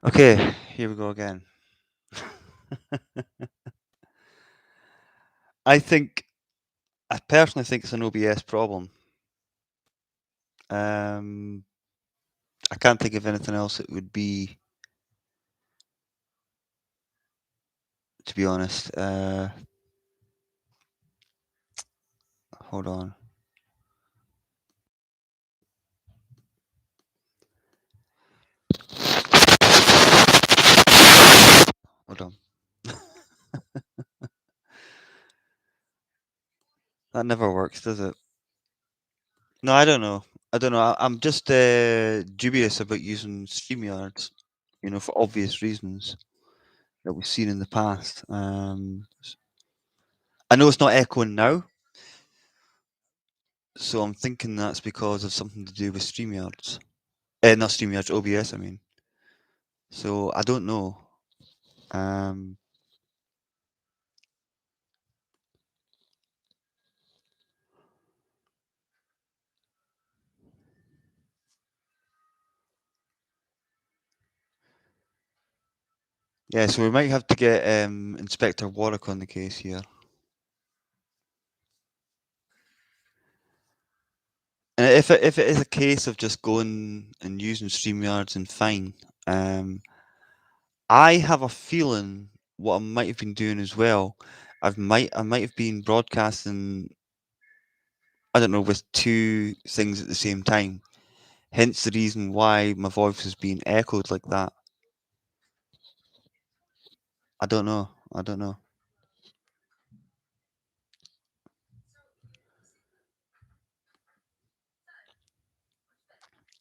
Okay, here we go again. I think, I personally think it's an OBS problem. Um, I can't think of anything else it would be, to be honest. Hold on. Hold on. That never works, does it? No, I don't know. I don't know. I'm just dubious about using Streamyards, for obvious reasons that we've seen in the past. I know it's not echoing now, so I'm thinking that's because of something to do with Streamyards. Not Streamyards, OBS, I mean. So I don't know. Um, yeah, so we might have to get Inspector Warwick on the case here. And if it is a case of just going and using StreamYards and fine, I have a feeling what I might have been doing as well. I might have been broadcasting, I don't know, with two things at the same time. Hence the reason why my voice is being echoed like that. I don't know. I don't know.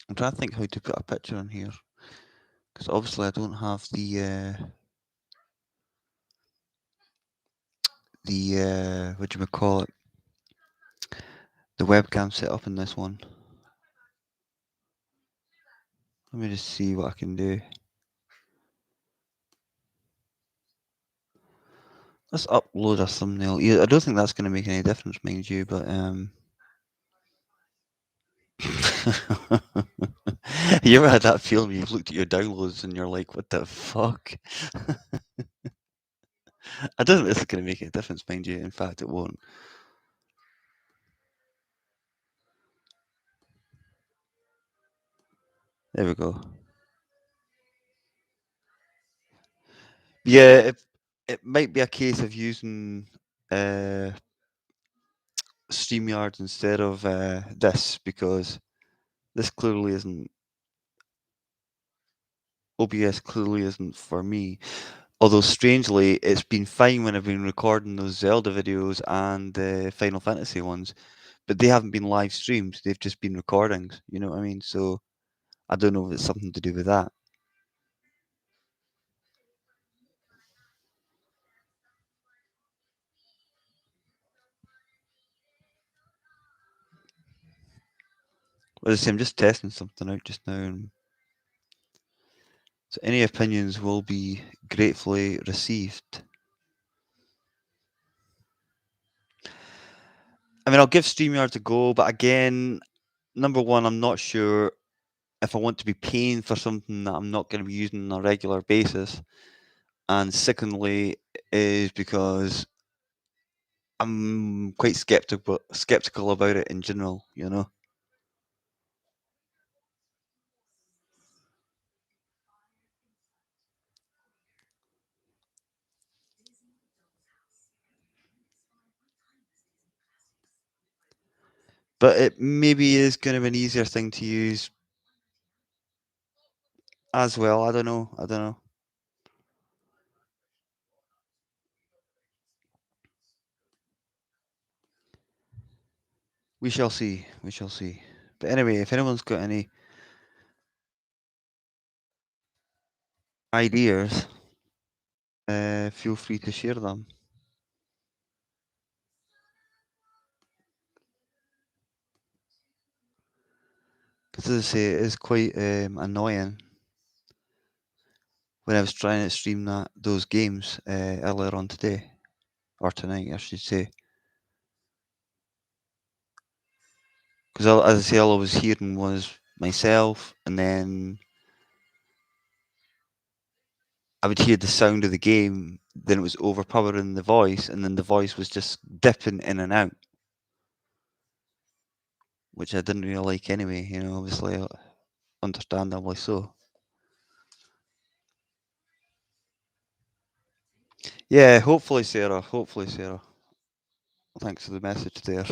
I'm trying to think how to put a picture on here because obviously I don't have the what do you call it, the webcam set up in this one. Let me just see what I can do. Let's upload a thumbnail. Yeah, I don't think that's going to make any difference, mind you, but you ever had that feeling when you've looked at your downloads and you're like, what the fuck? I don't think this is going to make any difference, mind you. In fact, it won't. There we go. Yeah, it might be a case of using StreamYards instead of this because this clearly isn't, OBS clearly isn't for me. Although strangely, it's been fine when I've been recording those Zelda videos and the Final Fantasy ones, but they haven't been live streams. They've just been recordings. You know what I mean? So I don't know if it's something to do with that. As I say, I'm just testing something out just now, and so any opinions will be gratefully received. I mean, I'll give StreamYard a go, but again, number one, I'm not sure if I want to be paying for something that I'm not going to be using on a regular basis. And secondly, is because I'm quite skeptical about it in general, you know. But it maybe is kind of an easier thing to use as well. I don't know. I don't know. We shall see. We shall see. But anyway, if anyone's got any ideas, feel free to share them. Because as I say, it is quite annoying when I was trying to stream those games earlier on today, or tonight, I should say. Because as I say, all I was hearing was myself, and then I would hear the sound of the game, then it was overpowering the voice, and then the voice was just dipping in and out, which I didn't really like anyway, obviously, understandably so. Yeah, hopefully, Sarah. Hopefully, Sarah. Thanks for the message there.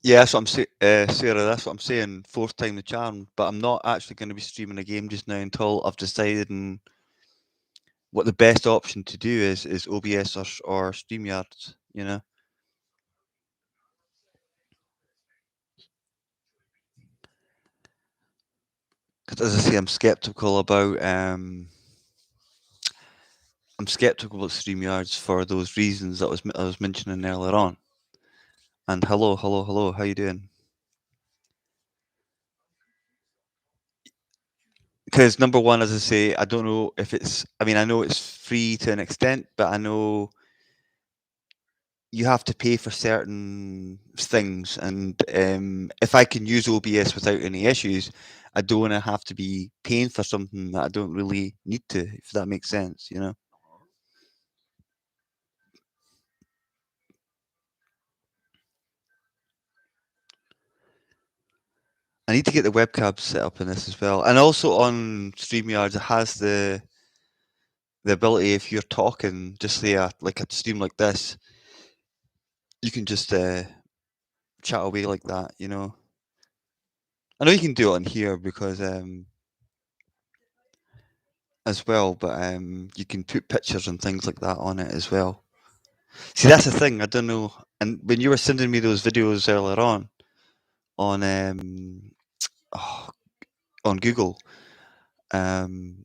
Yeah, that's what Sarah. That's what I'm saying. Fourth time the charm. But I'm not actually going to be streaming a game just now until I've decided what the best option to do is OBS or Streamyards. Because as I say, I'm skeptical about Streamyards for those reasons that I was mentioning earlier on. And hello, hello, hello. How you doing? Because number one, as I say, I don't know if it's. I mean, I know it's free to an extent, but I know you have to pay for certain things, and if I can use OBS without any issues, I don't want to have to be paying for something that I don't really need to. If that makes sense. I need to get the webcam set up in this as well, and also on Streamyard it has the ability if you're talking, just say like a stream like this, you can just chat away like that. I know you can do it on here because as well, but you can put pictures and things like that on it as well. See, that's the thing. I don't know. And when you were sending me those videos earlier on oh, on Google, um,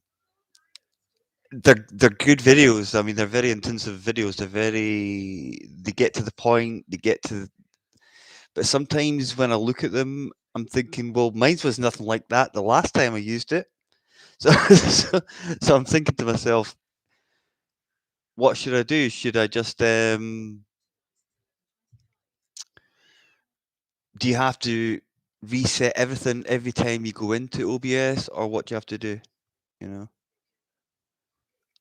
they're good videos. I mean, they're very intensive videos. They get to the point. But sometimes when I look at them, I'm thinking, well, mine was nothing like that the last time I used it. So, so I'm thinking to myself, what should I do? Should I just do you have to reset everything every time you go into OBS, or what do you have to do? You know,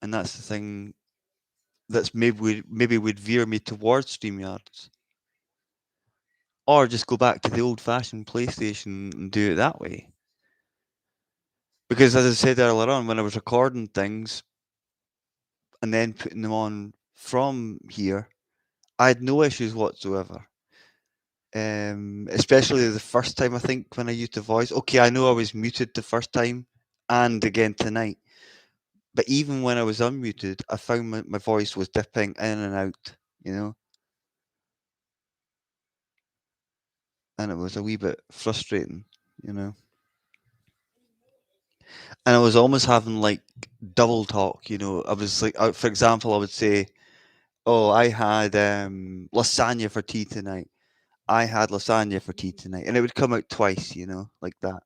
and that's the thing that's maybe would veer me towards StreamYards, or just go back to the old-fashioned PlayStation and do it that way. Because as I said earlier on, when I was recording things and then putting them on from here, I had no issues whatsoever. Especially the first time, I think, when I used the voice. Okay, I know I was muted the first time and again tonight. But even when I was unmuted, I found my voice was dipping in and out, and it was a wee bit frustrating. And I was almost having like double talk. I was like, for example, I would say, "Oh, I had lasagna for tea tonight. I had lasagna for tea tonight," and it would come out twice, like that.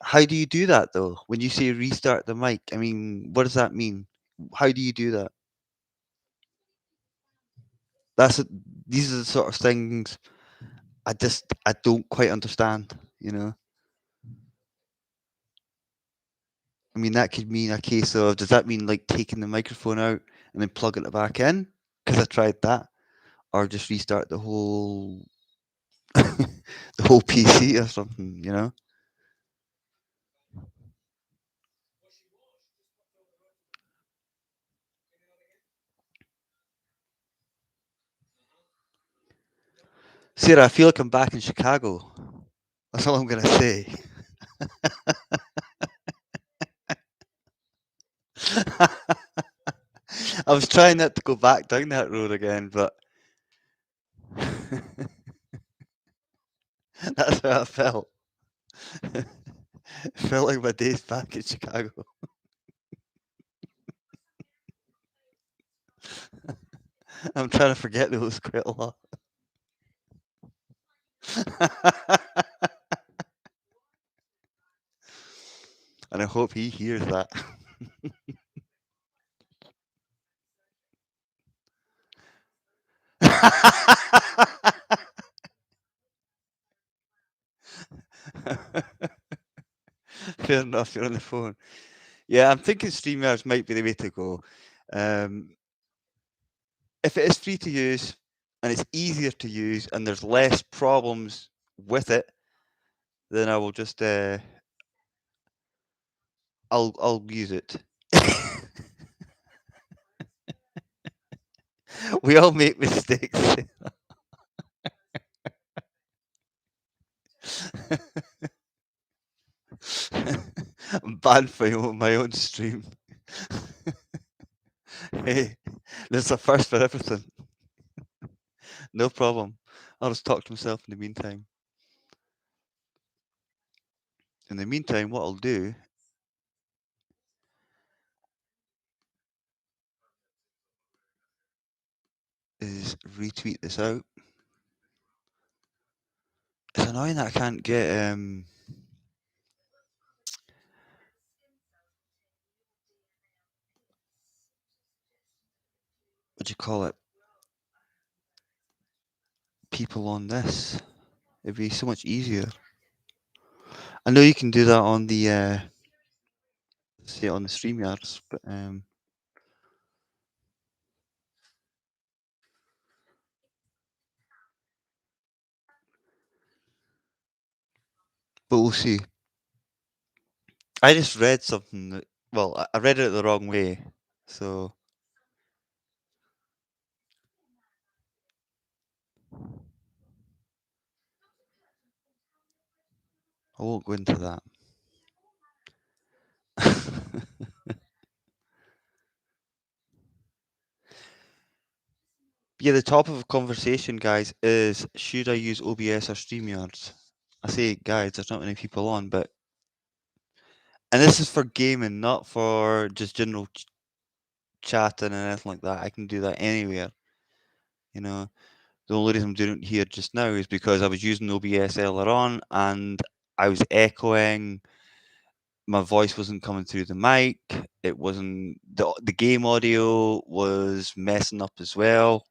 How do you do that though? When you say restart the mic, I mean, what does that mean? How do you do that? That's it. These are the sort of things I don't quite understand. I mean, that could mean a case of, does that mean like taking the microphone out and then plugging it back in? Because I tried that, or just restart the whole the whole PC or something. Sarah, I feel like I'm back in Chicago. That's all I'm gonna say. I was trying not to go back down that road again, but that's how I felt. Felt like my days back in Chicago. I'm trying to forget those quite a lot. And I hope he hears that. Fair enough, you're on the phone. Yeah, I'm thinking Streamyards might be the way to go. Um, if it is free to use and it's easier to use and there's less problems with it, then I will just I'll use it. We all make mistakes. I'm banned from my own stream. Hey, there's a first for everything. No problem. I'll just talk to myself in the meantime. In the meantime, what I'll do is retweet this out. It's annoying that I can't get what do you call it? People on this. It'd be so much easier. I know you can do that on the say on the Streamyards, but we'll see. I just read something that, well, I read it the wrong way, so I won't go into that. Yeah, the top of the conversation, guys, is should I use OBS or StreamYards? I say, guys, there's not many people on, but and this is for gaming, not for just general chatting and anything like that. I can do that anywhere. You know, the only reason I'm doing it here just now is because I was using OBS earlier on and I was echoing. My voice wasn't coming through the mic. It wasn't the game audio was messing up as well.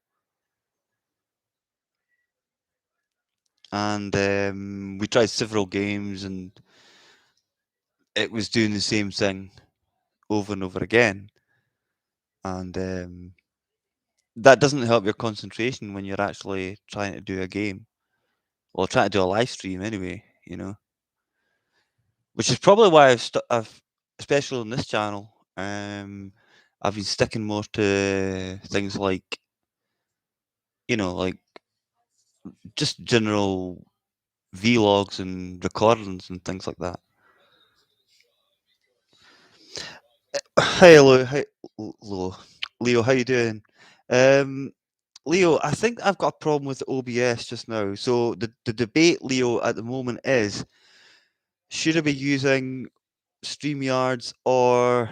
And we tried several games and it was doing the same thing over and over again. And that doesn't help your concentration when you're actually trying to do a game or trying to do a live stream anyway, you know. Which is probably why I've especially on this channel, I've been sticking more to things like, you know, like just general vlogs and recordings and things like that. Hey, Leo, how you doing? Leo, I think I've got a problem with OBS just now. So the debate, Leo, at the moment is, should I be using StreamYards or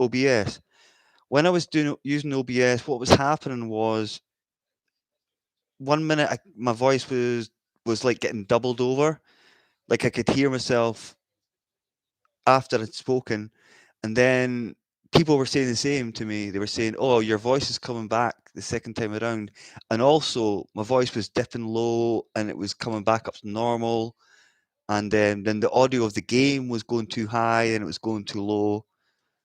OBS? When I was using OBS, what was happening was 1 minute my voice was like getting doubled over, like I could hear myself after I'd spoken, and then people were saying the same to me. They were saying, "Oh, your voice is coming back the second time around," and also my voice was dipping low and it was coming back up to normal, and then the audio of the game was going too high and it was going too low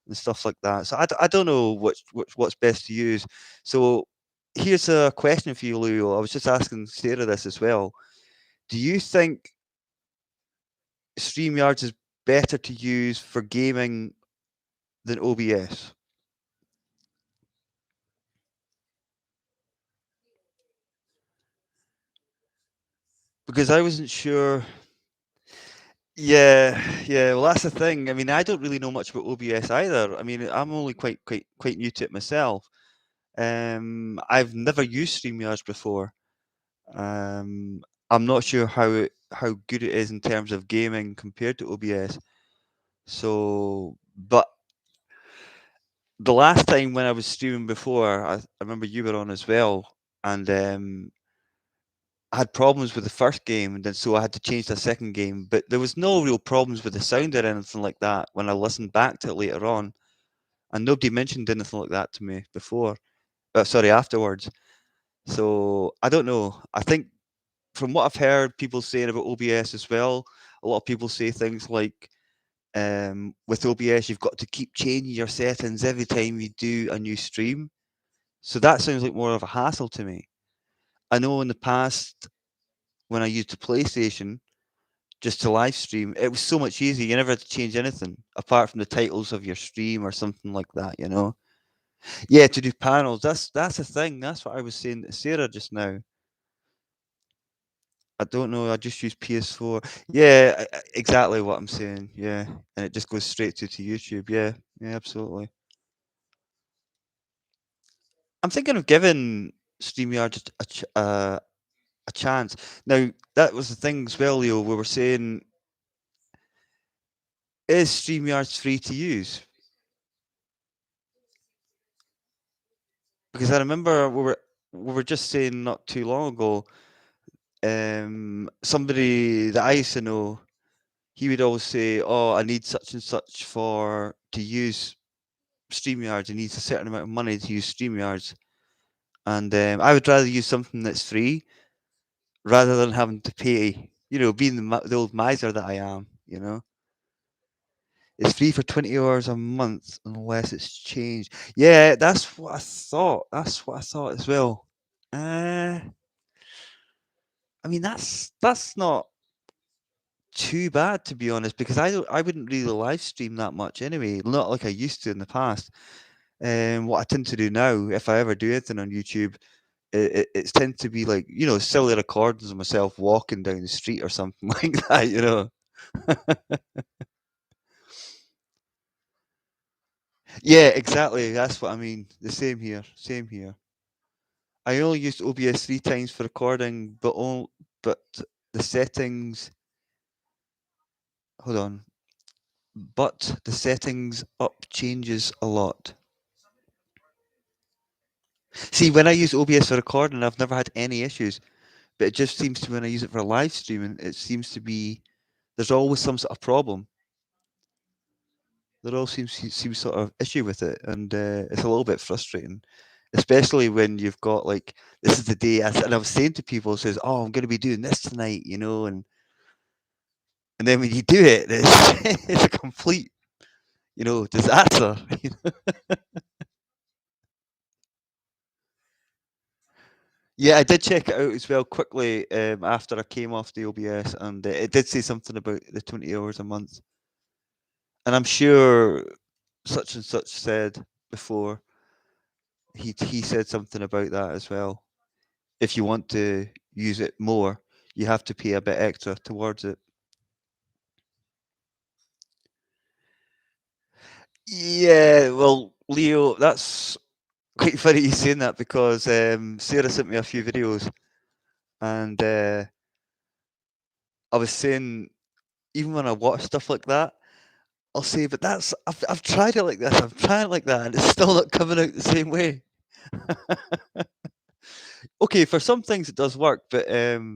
and stuff like that. So I don't know what's best to use. So here's a question for you, Leo. I was just asking Sarah this as well. Do you think StreamYards is better to use for gaming than OBS? Because I wasn't sure. Yeah, yeah. Well, that's the thing. I mean, I don't really know much about OBS either. I mean, I'm only quite new to it myself. I've never used StreamYards before. Um, I'm not sure how good it is in terms of gaming compared to OBS. So, but the last time when I was streaming before, I remember you were on as well, and I had problems with the first game, and then so I had to change the second game. But there was no real problems with the sound or anything like that when I listened back to it later on, and nobody mentioned anything like that to me before. Sorry, afterwards. So I don't know. I think from what I've heard people saying about OBS as well, a lot of people say things like, with OBS, you've got to keep changing your settings every time you do a new stream. So that sounds like more of a hassle to me. I know in the past when I used the PlayStation just to live stream, it was so much easier. You never had to change anything apart from the titles of your stream or something like that, you know? Yeah, to do panels. That's a thing. That's what I was saying to Sarah just now. I don't know. I just use PS4. Yeah, exactly what I'm saying. Yeah, and it just goes straight to YouTube. Yeah, yeah, absolutely. I'm thinking of giving Streamyard a chance. Now that was the thing as well, Leo. We were saying, is Streamyards free to use? Because I remember we were just saying not too long ago. Somebody that I used to know, he would always say, "Oh, I need such and such for to use StreamYards. He needs a certain amount of money to use StreamYards." And I would rather use something that's free rather than having to pay. You know, being the old miser that I am. You know, it's free for 20 hours a month unless it's changed. Yeah, that's what I thought. That's what I thought as well. Uh, I mean, that's not too bad to be honest, because I wouldn't really live stream that much anyway, not like I used to in the past. What I tend to do now, if I ever do anything on YouTube, it's tend to be like, you know, silly recordings of myself walking down the street or something like that, you know. Yeah, exactly. That's what I mean. The same here. Same here. I only used OBS 3 times for recording, but the settings. Hold on. But the settings up changes a lot. See, when I use OBS for recording, I've never had any issues. But it just seems to when I use it for live streaming, it seems to be there's always some sort of problem. There always seems sort of issue with it, and it's a little bit frustrating, especially when you've got like this is the day, and I was saying to people, says, "Oh, I'm going to be doing this tonight," you know, and then when you do it, it's it's a complete, you know, disaster. Yeah, I did check it out as well quickly after I came off the OBS, and it did say something about the 20 hours a month. And I'm sure such and such said before, he said something about that as well. If you want to use it more, you have to pay a bit extra towards it. Yeah, well, Leo, that's quite funny you saying that because Sarah sent me a few videos, and I was saying even when I watch stuff like that, I'll say, but I've tried it like this, I've tried it like that, and it's still not coming out the same way. Okay, for some things it does work, but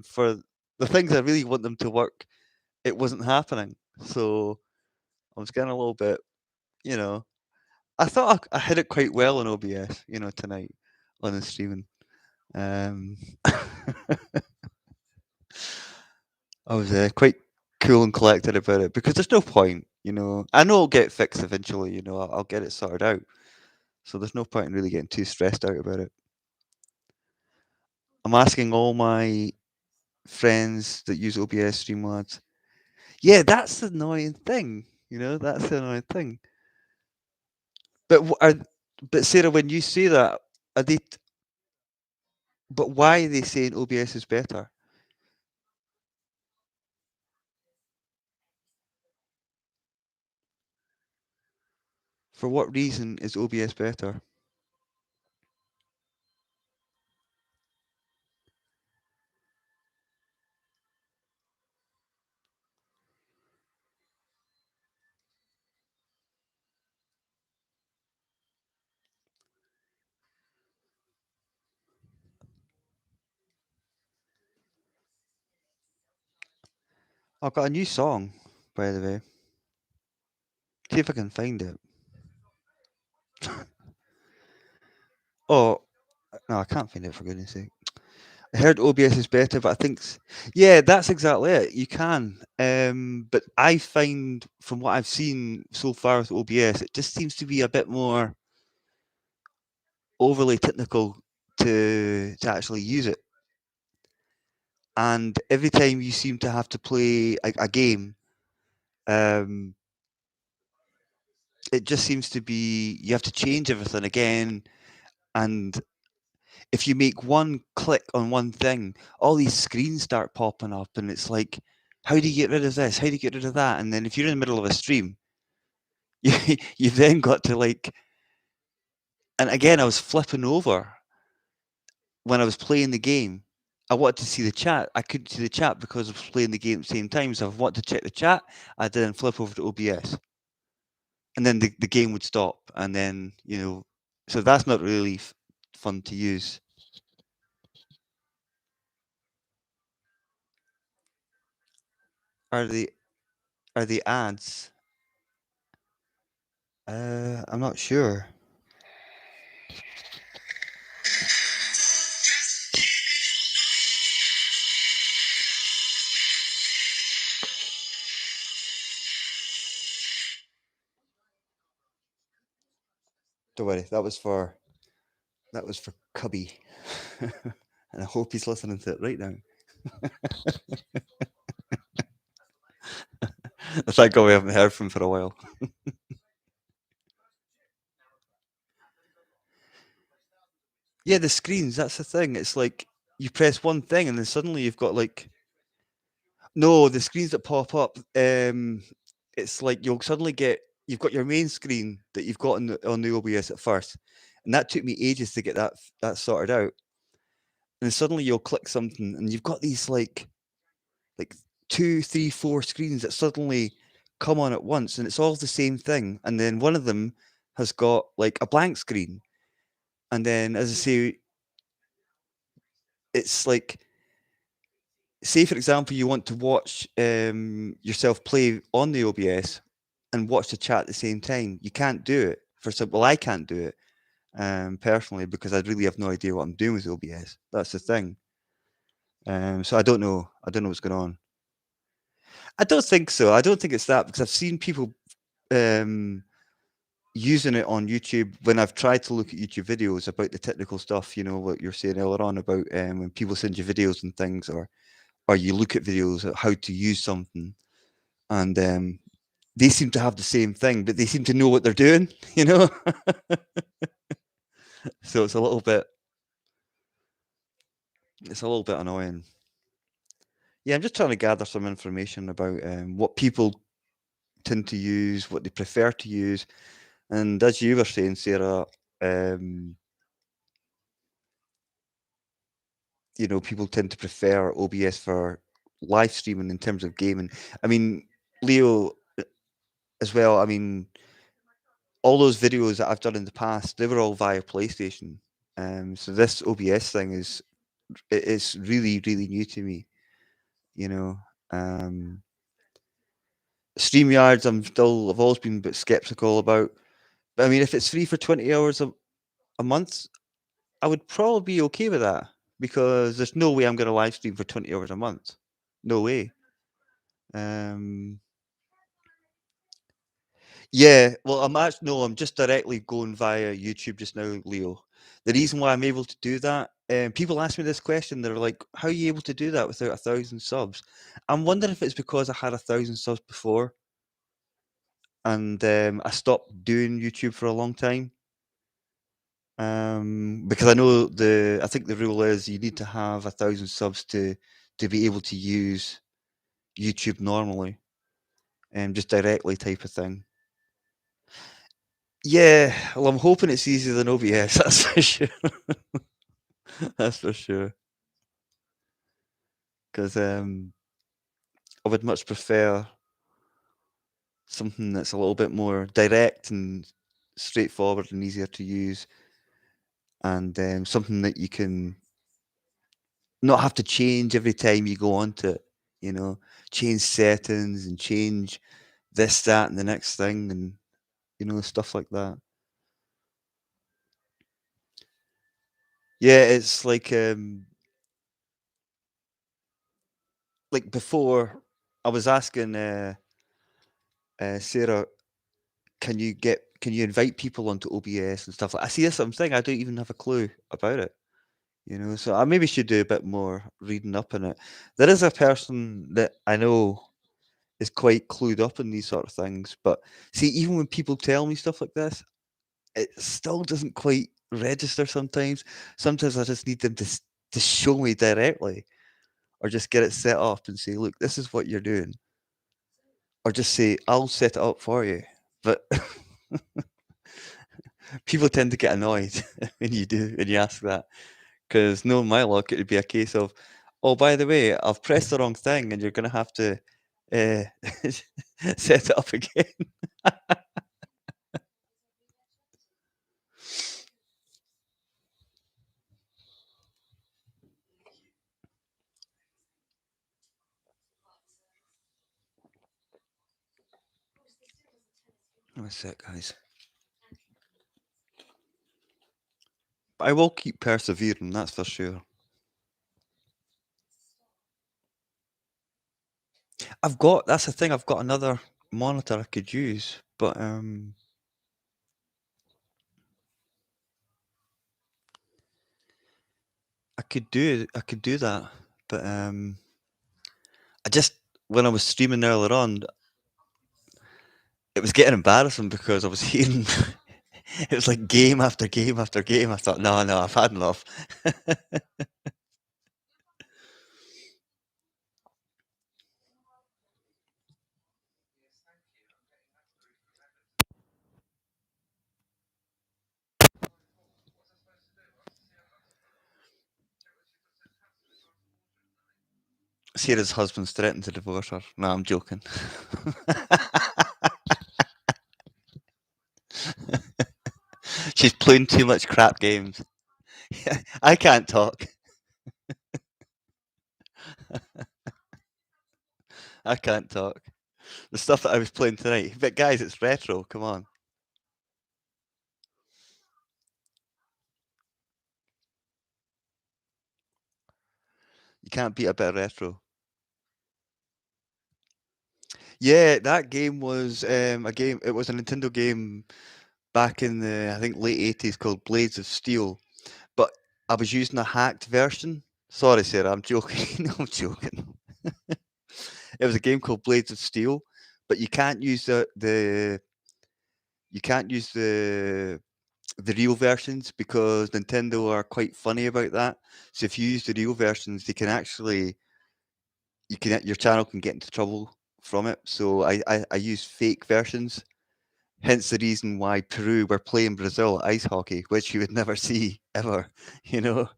for the things I really want them to work, it wasn't happening. So I was getting a little bit, you know, I thought I hit it quite well on OBS, you know, tonight on the streaming. Um, I was quite cool and collected about it because there's no point, you know. I know it'll get fixed eventually, you know. I'll get it sorted out. So there's no point in really getting too stressed out about it. I'm asking all my friends that use OBS Streamlabs. Yeah, that's the annoying thing. You know, that's the annoying thing. But but Sarah, when you say that, are they? But why are they saying OBS is better? For what reason is OBS better? I've got a new song, by the way. See if I can find it. Oh, no, I can't find it for goodness sake. I heard OBS is better, but I think yeah, that's exactly it. You can, but I find from what I've seen so far with OBS, it just seems to be a bit more overly technical to actually use it. And every time you seem to have to play a game, um, it just seems to be you have to change everything again. And if you make one click on one thing, all these screens start popping up, and it's like, how do you get rid of this? How do you get rid of that? And then if you're in the middle of a stream, you've then got to like, and again, I was flipping over when I was playing the game. I wanted to see the chat. I couldn't see the chat because I was playing the game at the same time. So if I wanted to check the chat, I'd then flip over to OBS. And then the game would stop. And then, so that's not really fun to use. Are the ads? I'm not sure. Don't worry, that was for Cubby. And I hope he's listening to it right now. Thank God we haven't heard from him for a while. Yeah, the screens, that's the thing. It's like you press one thing and then suddenly you've got like no, the screens that pop up, it's like you've got your main screen that you've got on the OBS at first. And that took me ages to get that sorted out. And then suddenly you'll click something and you've got these like 2, 3, 4 screens that suddenly come on at once, and it's all the same thing. And then one of them has got like a blank screen. And then, as I say, it's like, say for example, you want to watch yourself play on the OBS and watch the chat at the same time. You can't do it for some. Well, I can't do it personally because I really have no idea what I'm doing with OBS. That's the thing. So I don't know. I don't know what's going on. I don't think so. I don't think it's that because I've seen people using it on YouTube when I've tried to look at YouTube videos about the technical stuff. What you're saying earlier on about when people send you videos and things, or you look at videos at how to use something, and they seem to have the same thing, but they seem to know what they're doing. So it's a little bit annoying. Yeah, I'm just trying to gather some information about what people tend to use, what they prefer to use. And as you were saying, Sarah, people tend to prefer OBS for live streaming in terms of gaming. I mean, Leo as well. I mean, all those videos that I've done in the past, they were all via PlayStation. So this OBS thing it's really, really new to me. Um, Streamyards, I've always been a bit skeptical about. But I mean, if it's free for 20 hours a month, I would probably be okay with that because there's no way I'm going to live stream for 20 hours a month. No way. Yeah, well, I'm just directly going via YouTube just now, Leo. The reason why I'm able to do that, people ask me this question. They're like, "How are you able to do that without 1,000 subs?" I'm wondering if it's because I had 1,000 subs before, and I stopped doing YouTube for a long time. Because I think the rule is you need to have 1,000 subs to be able to use YouTube normally, just directly type of thing. Yeah, well, I'm hoping it's easier than OBS. That's for sure. That's for sure. Because I would much prefer something that's a little bit more direct and straightforward and easier to use, and something that you can not have to change every time you go onto it. Change settings and change this, that, and the next thing, and stuff like that. Yeah, it's like like before, I was asking Sarah, can you invite people onto OBS and stuff like? I see this. I'm saying I don't even have a clue about it. You know, so I maybe should do a bit more reading up on it. There is a person that I know is quite clued up in these sort of things, but see, even when people tell me stuff like this, it still doesn't quite register sometimes. Sometimes I just need them to show me directly, or just get it set up and say, "Look, this is what you're doing," or just say, "I'll set it up for you." But people tend to get annoyed when you ask that, because knowing my luck, it would be a case of, "Oh, by the way, I've pressed the wrong thing, and you're going to have to uh, set it up again." One sec, guys. But I will keep persevering, that's for sure. That's the thing, I've got another monitor I could use, but I could do that, but I just when I was streaming earlier on, it was getting embarrassing because I was hearing it was like game after game after game. I thought, no, no, I've had enough. Sarah's husband's threatened to divorce her. No, I'm joking. She's playing too much crap games. I can't talk. I can't talk. The stuff that I was playing tonight. But guys, it's retro. Come on. You can't beat a bit of retro. Yeah, that game was a game. It was a Nintendo game back in the I think late 80s called Blades of Steel. But I was using a hacked version. Sorry, Sarah, I'm joking. I'm joking. It was a game called Blades of Steel, but you can't use you can't use the real versions because Nintendo are quite funny about that. So if you use the real versions, they can actually your channel can get into trouble from it. So I use fake versions. Hence the reason why Peru were playing Brazil at ice hockey, which you would never see ever, you know,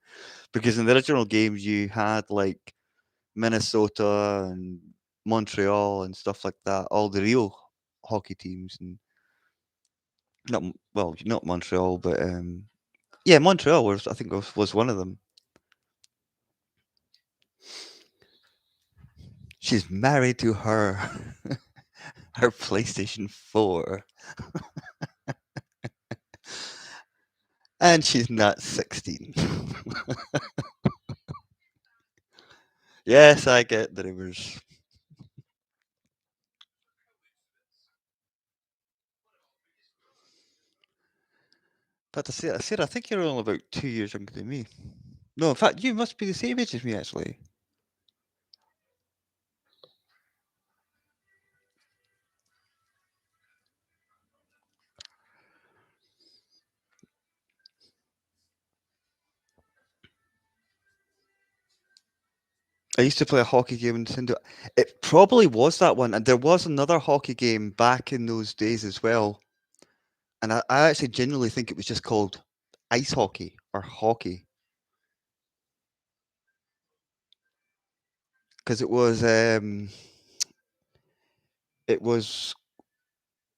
because in the original games you had like Minnesota and Montreal and stuff like that, all the real hockey teams, and not Montreal, but yeah, Montreal was I think was one of them. She's married to her her PlayStation 4, and she's not 16. Yes, I get the rumors. But I think you're only about 2 years younger than me. No, in fact, you must be the same age as me, actually. I used to play a hockey game on Nintendo. It probably was that one, and there was another hockey game back in those days as well. And I actually genuinely think it was just called ice hockey or hockey because it was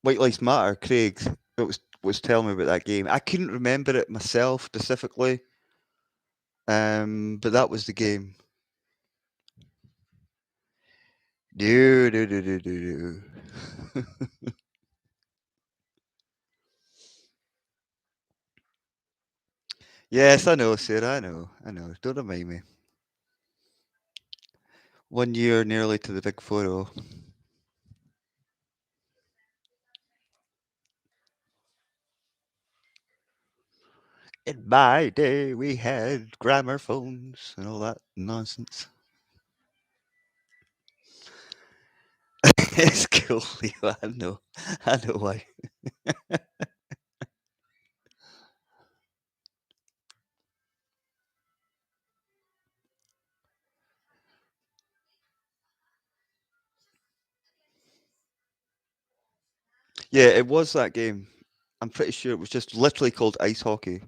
White Lives Matter. Craig it was telling me about that game. I couldn't remember it myself specifically, but that was the game. Do do do do do do. Yes, I know, Sarah. I know. Don't remind me. 1 year nearly to the big 4-0. In my day, we had grammar phones and all that nonsense. It's cool, Leo. I know. I know why. Yeah, it was that game. I'm pretty sure it was just literally called ice hockey.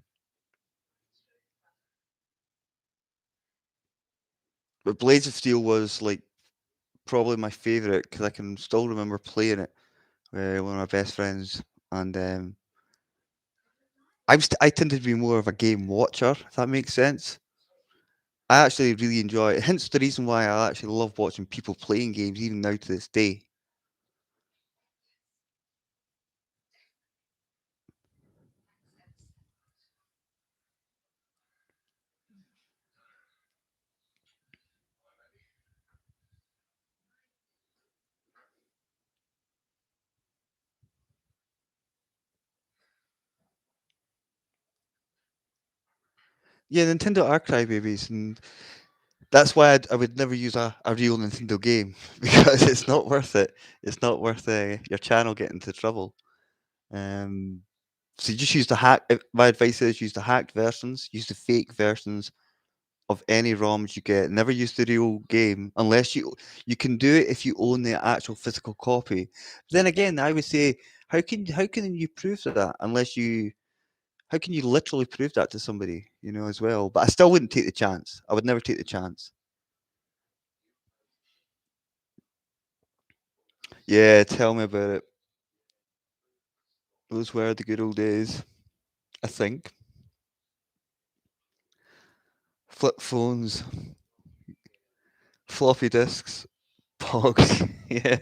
But Blades of Steel was like probably my favorite because I can still remember playing it with one of my best friends, and I tended to be more of a game watcher, if that makes sense. I actually really enjoy it. Hence the reason why I actually love watching people playing games even now to this day. Yeah, Nintendo are crybabies, and that's why I would never use a real Nintendo game because it's not worth it. It's not worth your channel getting into trouble. Um, so you just use the hack. My advice is use the hacked versions, use the fake versions of any ROMs you get. Never use the real game unless you can do it if you own the actual physical copy. Then again, I would say how can you prove that unless you how can you literally prove that to somebody, as well? But I still wouldn't take the chance. I would never take the chance. Yeah, tell me about it. Those were the good old days, I think. Flip phones, floppy disks, pogs. Yeah.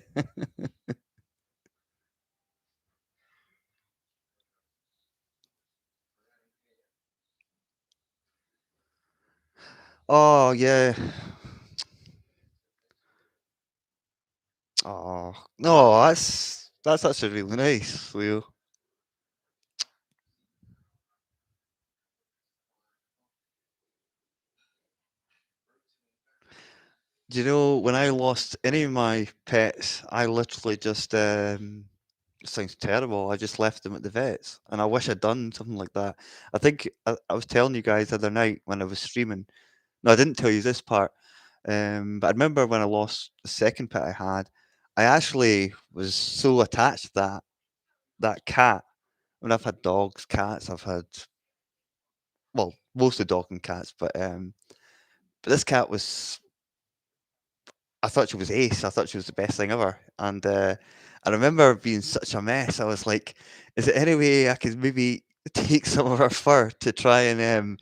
Oh yeah. Oh no, that's actually really nice, Leo. Do you know when I lost any of my pets, I literally just it sounds terrible. I just left them at the vets, and I wish I'd done something like that. I think I was telling you guys the other night when I was streaming. No, I didn't tell you this part. But I remember when I lost the second pet I had, I actually was so attached to that cat. I mean, I've had dogs, cats. I've had well, mostly dog and cats, but this cat was. I thought she was ace. I thought she was the best thing ever, and I remember being such a mess. I was like, "Is there any way I could maybe take some of her fur to try and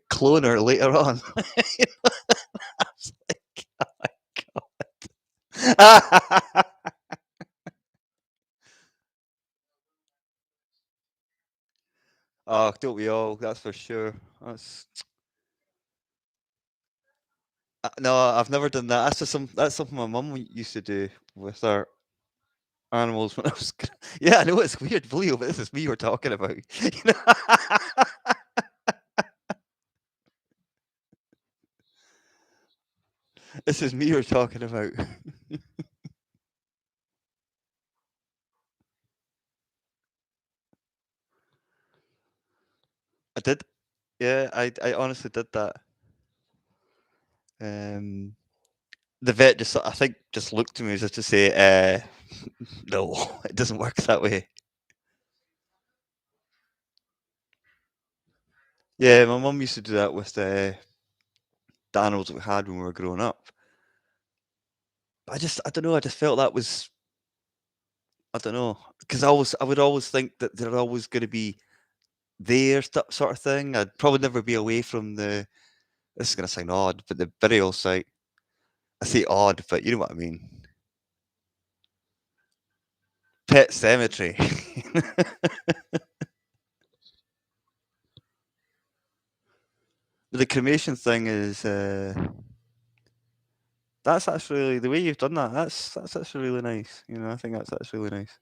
clone her later on?" I was like, "Oh my god!" Oh, don't we all? That's for sure. No, I've never done that. That's something my mum used to do with her animals when I was. Yeah, I know it's weird, Leo, but this is me we're talking about. You know? This is me we're talking about. I did. Yeah, I honestly did that. Um, the vet just, I think, just looked to me as if to say, "No, it doesn't work that way." Yeah, my mum used to do that with the animals that we had when we were growing up. I don't know. I just felt that was, I don't know, because I would always think that they're always going to be there, sort of thing. I'd probably never be away from the. This is going to sound odd, but the burial site. I say odd, but you know what I mean. Pet cemetery. The cremation thing is That's actually the way you've done that. That's actually really nice. I think that's actually really nice.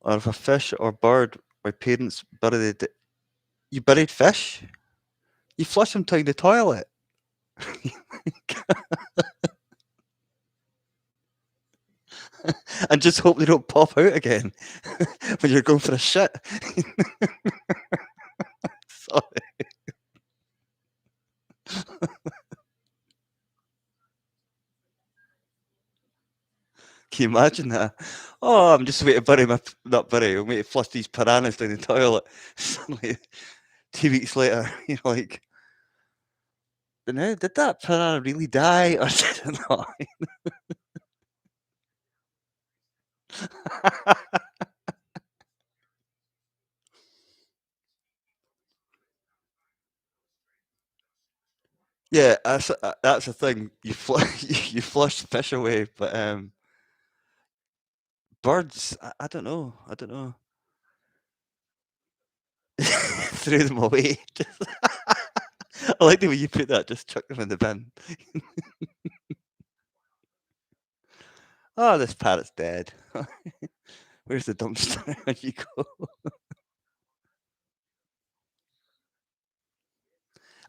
Or if a fish or bird my parents buried it. You buried fish? You flush them down the toilet and just hope they don't pop out again when you're going for a shit. Sorry. Can you imagine that? Oh, I'm just waiting to bury my not bury. I'm waiting to flush these piranhas down the toilet. Suddenly, 2 weeks later, you're like, now did that piranha really die or did it not? Yeah, that's the thing. You flush fish away, but birds, I don't know. I don't know. Threw them away. I like the way you put that. Just chuck them in the bin. Oh, this parrot's dead. Where's the dumpster? When you go.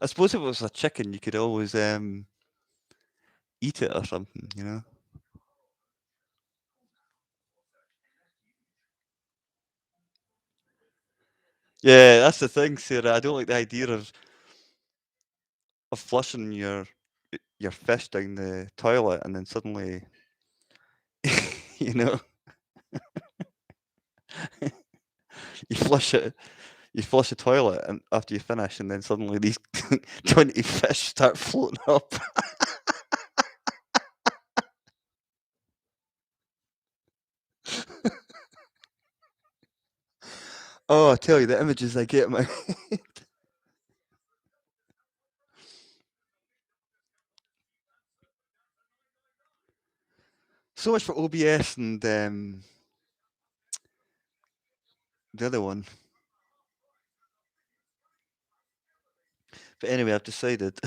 I suppose if it was a chicken, you could always eat it or something. Yeah, that's the thing, Sarah. I don't like the idea of flushing your fish down the toilet and then suddenly, you know, you flush it, you flush the toilet and after you finish, and then suddenly these 20 fish start floating up. Oh, I tell you, the images I get in my head. So much for OBS and the other one. But anyway, I've decided.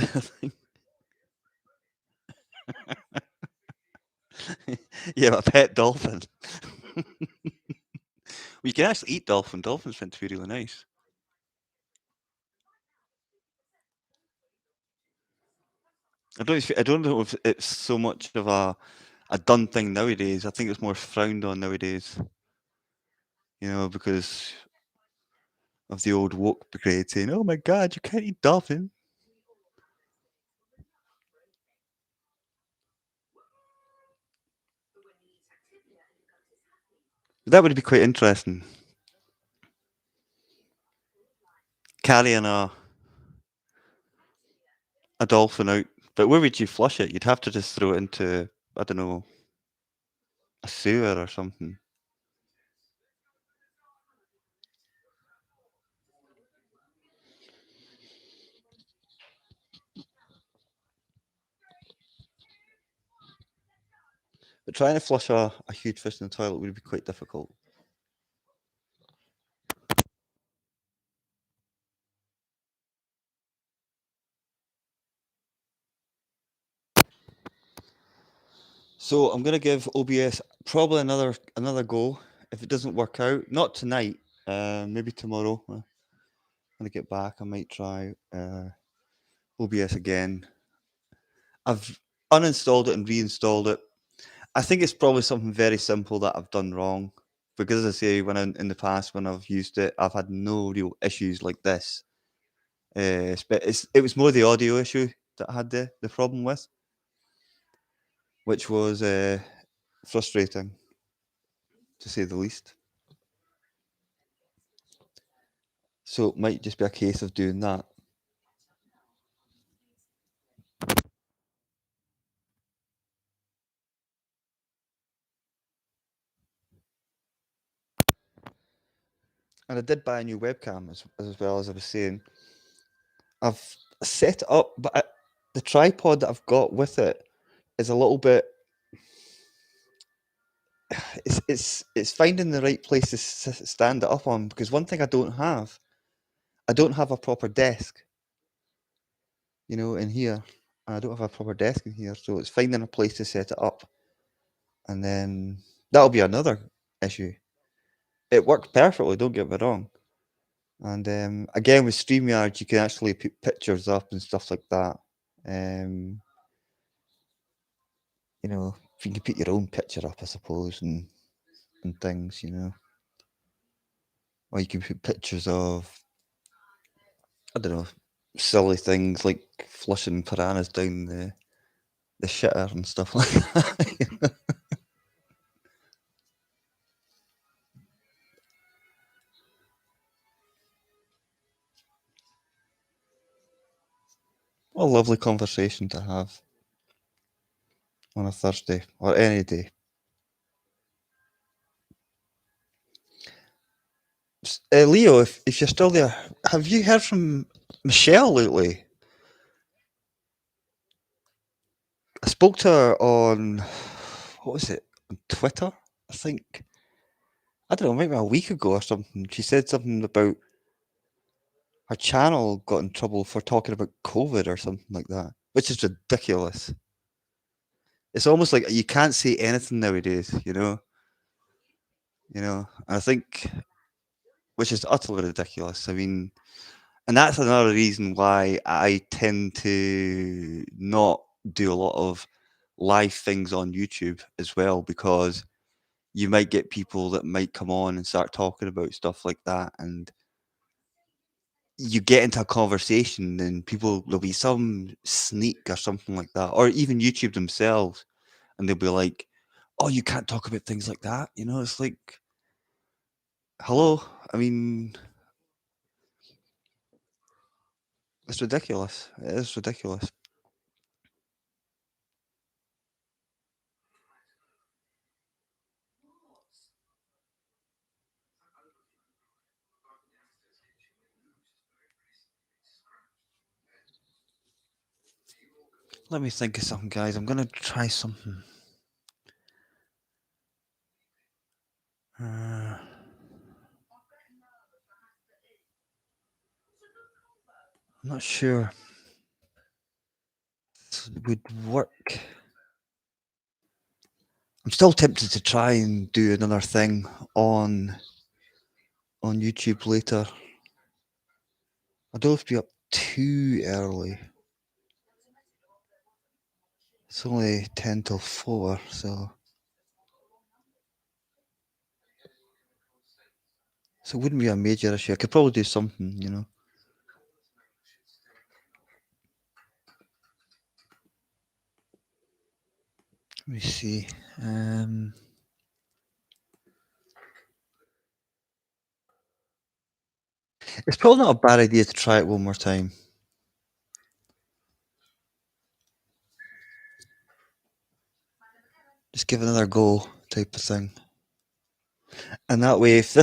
Yeah, my pet dolphin. You can actually eat dolphin. Dolphins meant to be really nice. I don't know if it's so much of a done thing nowadays. I think it's more frowned on nowadays. Because of the old woke brigade saying, "Oh my God, you can't eat dolphin." That would be quite interesting. Carrying a dolphin out, but where would you flush it? You'd have to just throw it into, I don't know, a sewer or something. But trying to flush a huge fish in the toilet would be quite difficult. So I'm gonna give OBS probably another go. If it doesn't work out, not tonight, maybe tomorrow. When I get back, I might try OBS again. I've uninstalled it and reinstalled it. I think it's probably something very simple that I've done wrong. Because as I say, in the past when I've used it, I've had no real issues like this. But it was more the audio issue that I had the problem with, which was frustrating to say the least. So it might just be a case of doing that. And I did buy a new webcam as well, as I was saying. I've set it up, but the tripod that I've got with it is a little bit. It's finding the right place to stand it up on, because one thing I don't have a proper desk, in here. I don't have a proper desk in here, so it's finding a place to set it up. And then that'll be another issue. It worked perfectly, don't get me wrong. And again, with StreamYards, you can actually put pictures up and stuff like that. You know, you can put your own picture up, I suppose, and things, you know. Or you can put pictures of, I don't know, silly things like flushing piranhas down the shitter and stuff like that. You know? What a lovely conversation to have on a Thursday or any day. Leo, if you're still there, have you heard from Michelle lately? I spoke to her on, what was it, on Twitter, I think. I don't know, maybe a week ago or something. She said something about her channel got in trouble for talking about COVID or something like that, which is ridiculous. It's almost like you can't say anything nowadays, you know. I think, which is utterly ridiculous. I mean, and that's another reason why I tend to not do a lot of live things on YouTube as well, because you might get people that might come on and start talking about stuff like that, and you get into a conversation and there'll be some sneak or something like that, or even YouTube themselves, and they'll be like, oh, you can't talk about things like that, you know. It's like, hello, I mean, it's ridiculous. It is ridiculous. Let me think of something, guys. I'm gonna try something. I'm not sure this would work. I'm still tempted to try and do another thing on YouTube later. I don't have to be up too early. It's only 10 till 4, so it wouldn't be a major issue. I could probably do something, you know. Let me see. It's probably not a bad idea to try it one more time. Just give it another go, type of thing. And that way, if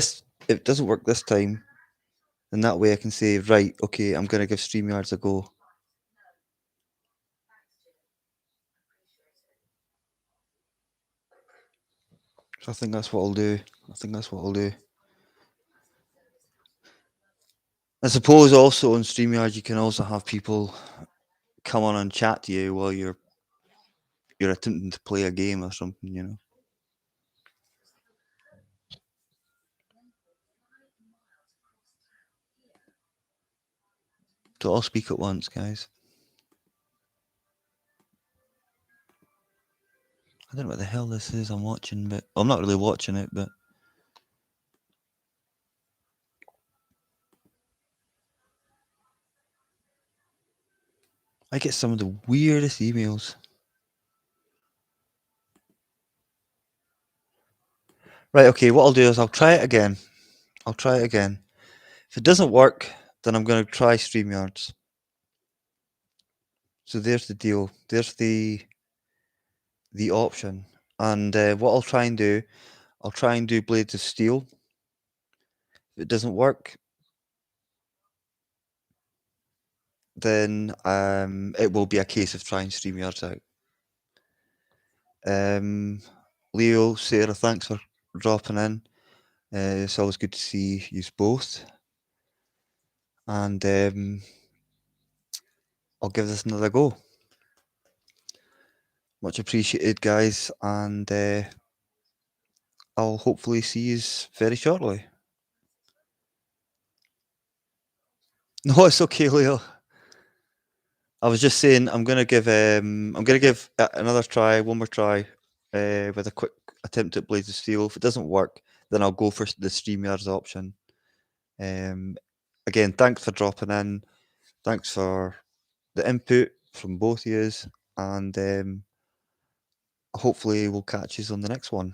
it doesn't work this time, then that way I can say, right, okay, I'm going to give StreamYards a go. So I think that's what I'll do. I suppose also on StreamYard you can also have people come on and chat to you while you're attempting to play a game or something, you know. So I'll speak at once, guys. I don't know what the hell this is I'm watching, but I'm not really watching it, but I get some of the weirdest emails. Right, okay, what I'll do is I'll try it again. If it doesn't work, then I'm going to try StreamYards. So there's the deal. There's the option. And what I'll try and do Blades of Steel. If it doesn't work, then it will be a case of trying StreamYards out. Leo, Sarah, thanks for dropping in. It's always good to see you both. And I'll give this another go. Much appreciated, guys, and I'll hopefully see you very shortly. No, it's okay, Leo. I was just saying I'm gonna give another try, one more try, with a quick attempt at Blades of Steel. If it doesn't work, then I'll go for the Streamyards option. Again, thanks for dropping in. Thanks for the input from both of you, and hopefully we'll catch you on the next one.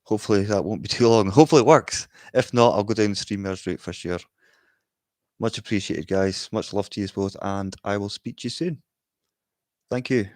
Hopefully that won't be too long. Hopefully it works. If not, I'll go down the Streamyards route for sure. Much appreciated, guys. Much love to you both, and I will speak to you soon. Thank you.